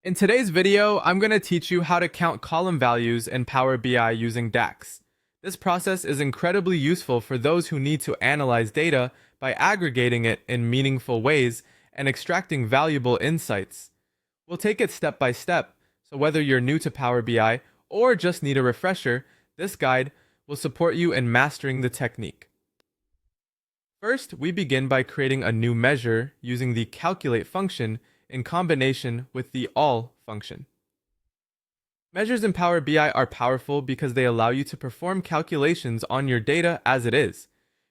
In today's video, I'm going to teach you how to count column values in Power BI using DAX. This process is incredibly useful for those who need to analyze data by aggregating it in meaningful ways and extracting valuable insights. We'll take it step by step, so whether you're new to Power BI or just need a refresher, this guide will support you in mastering the technique. First, we begin by creating a new measure using the calculate function in combination with the all function. Measures in Power BI are powerful because they allow you to perform calculations on your data as it is.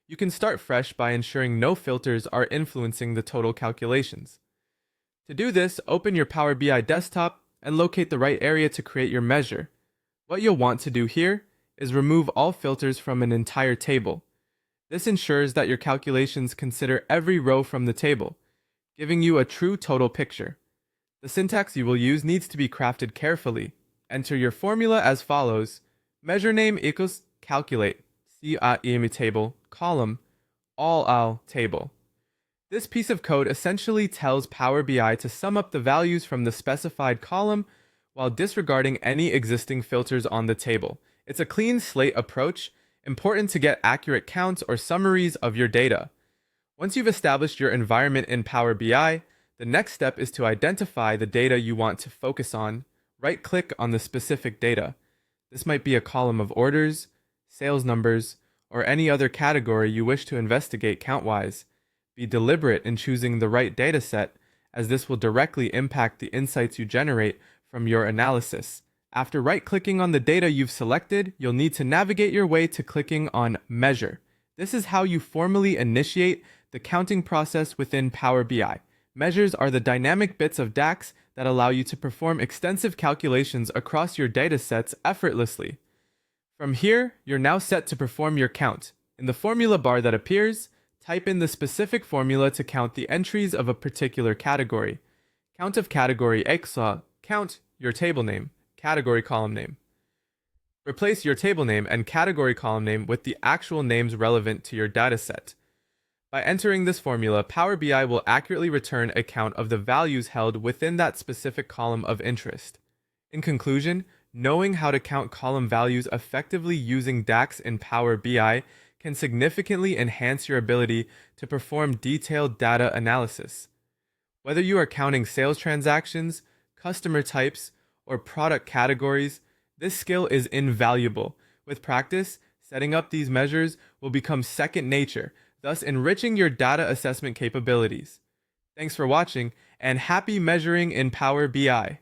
You can start fresh by ensuring no filters are influencing the total calculations. To do this, open your Power BI desktop and locate the right area to create your measure. What you'll want to do here is remove all filters from an entire table. This ensures that your calculations consider every row from the table, giving you a true total picture. The syntax you will use needs to be crafted carefully. Enter your formula as follows: measure name equals calculate, CAIM table, column, all table. This piece of code essentially tells Power BI to sum up the values from the specified column while disregarding any existing filters on the table. It's a clean slate approach, important to get accurate counts or summaries of your data. Once you've established your environment in Power BI, the next step is to identify the data you want to focus on. Right-click on the specific data. This might be a column of orders, sales numbers, or any other category you wish to investigate count-wise. Be deliberate in choosing the right dataset, as this will directly impact the insights you generate from your analysis. After right-clicking on the data you've selected, you'll need to navigate your way to clicking on Measure. This is how you formally initiate the counting process within Power BI. Measures are the dynamic bits of DAX that allow you to perform extensive calculations across your datasets effortlessly. From here, you're now set to perform your count. In the formula bar that appears, type in the specific formula to count the entries of a particular category. Count of category EXA, count your table name, category column name. Replace your table name and category column name with the actual names relevant to your dataset. By entering this formula, Power BI will accurately return a count of the values held within that specific column of interest. In conclusion, knowing how to count column values effectively using DAX in Power BI can significantly enhance your ability to perform detailed data analysis. Whether you are counting sales transactions, customer types, or product categories, this skill is invaluable. With practice, setting up these measures will become second nature, thus enriching your data assessment capabilities. Thanks for watching, and happy measuring in Power BI.